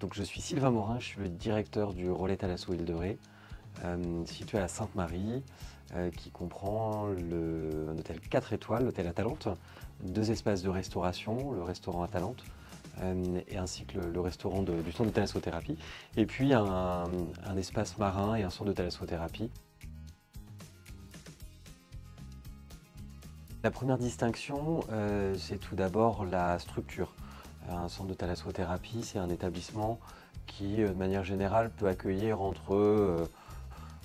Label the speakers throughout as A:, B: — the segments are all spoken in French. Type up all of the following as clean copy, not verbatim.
A: Donc, je suis Sylvain Morin, je suis le directeur du Relais Thalasso Île de Ré, situé à Sainte-Marie, qui comprend un hôtel 4 étoiles, l'hôtel Atalante, 2 espaces de restauration, le restaurant Atalante, et ainsi que le restaurant du centre de thalassothérapie, et puis un espace marin et un centre de thalassothérapie. La première distinction, c'est tout d'abord la structure. Un centre de thalassothérapie, c'est un établissement qui, de manière générale, peut accueillir entre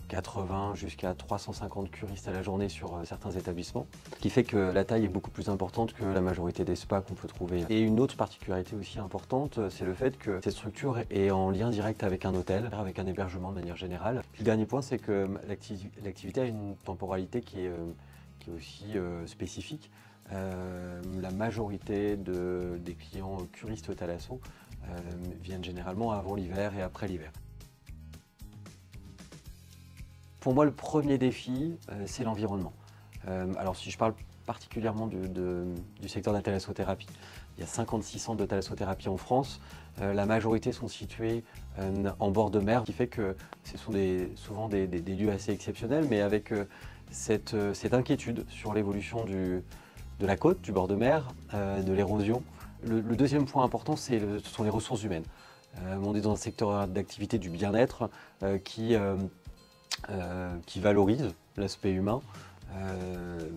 A: 80 jusqu'à 350 curistes à la journée sur certains établissements, ce qui fait que la taille est beaucoup plus importante que la majorité des spas qu'on peut trouver. Et une autre particularité aussi importante, c'est le fait que cette structure est en lien direct avec un hôtel, avec un hébergement de manière générale. Puis le dernier point, c'est que l'activité a une temporalité qui est aussi spécifique. La majorité des clients curistes Thalasso viennent généralement avant l'hiver et après l'hiver. Pour moi, le premier défi, c'est l'environnement. Alors si je parle particulièrement du secteur de la thalassothérapie, il y a 56 centres de thalassothérapie en France. La majorité sont situés en bord de mer, ce qui fait que ce sont souvent des lieux assez exceptionnels, mais avec cette inquiétude sur l'évolution de la côte, du bord de mer, de l'érosion. Le deuxième point important, ce sont les ressources humaines. On est dans un secteur d'activité du bien-être qui valorise l'aspect humain,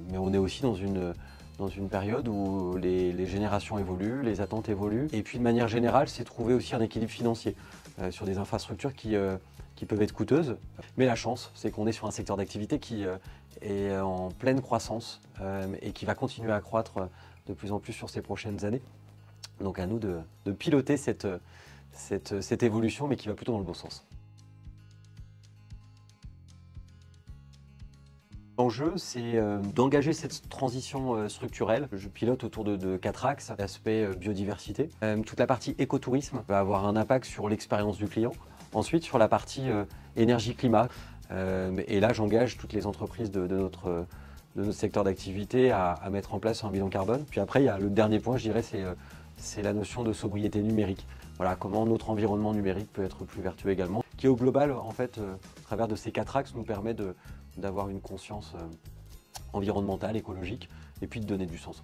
A: mais on est aussi dans une période où les générations évoluent, les attentes évoluent, et puis de manière générale, c'est trouver aussi un équilibre financier sur des infrastructures qui peuvent être coûteuses. Mais la chance, c'est qu'on est sur un secteur d'activité qui est en pleine croissance et qui va continuer à croître de plus en plus sur ces prochaines années. Donc à nous de piloter cette évolution, mais qui va plutôt dans le bon sens. L'enjeu, c'est d'engager cette transition structurelle. Je pilote autour de 4 axes. L'aspect biodiversité. Toute la partie écotourisme va avoir un impact sur l'expérience du client. Ensuite, sur la partie énergie-climat. Et là, j'engage toutes les entreprises de notre secteur d'activité à mettre en place un bilan carbone. Puis après, il y a le dernier point, je dirais, c'est la notion de sobriété numérique. Voilà, comment notre environnement numérique peut être plus vertueux également, qui au global, en fait, à travers de ces 4 axes, nous permet d'avoir une conscience environnementale, écologique, et puis de donner du sens.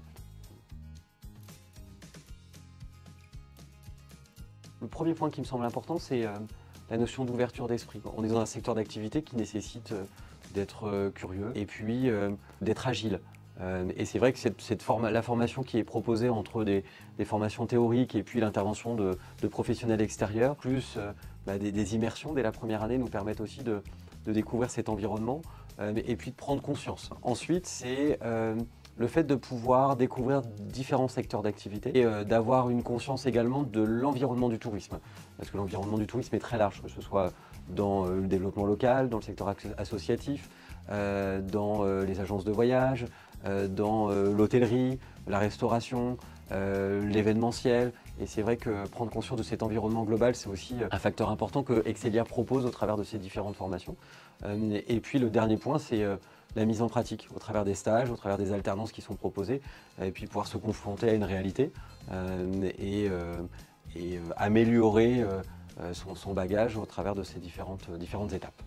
A: Le premier point qui me semble important, c'est la notion d'ouverture d'esprit. On est dans un secteur d'activité qui nécessite d'être curieux et puis d'être agile. Et c'est vrai que la formation qui est proposée entre des formations théoriques et puis l'intervention de professionnels extérieurs, plus des immersions dès la première année, nous permettent aussi de découvrir cet environnement et puis de prendre conscience. Ensuite, c'est le fait de pouvoir découvrir différents secteurs d'activité et d'avoir une conscience également de l'environnement du tourisme. Parce que l'environnement du tourisme est très large, que ce soit dans le développement local, dans le secteur associatif, dans les agences de voyage, dans l'hôtellerie, la restauration, l'événementiel. Et c'est vrai que prendre conscience de cet environnement global, c'est aussi un facteur important que Excelia propose au travers de ces différentes formations. Et puis le dernier point, c'est la mise en pratique au travers des stages, au travers des alternances qui sont proposées, et puis pouvoir se confronter à une réalité et améliorer son bagage au travers de ces différentes étapes.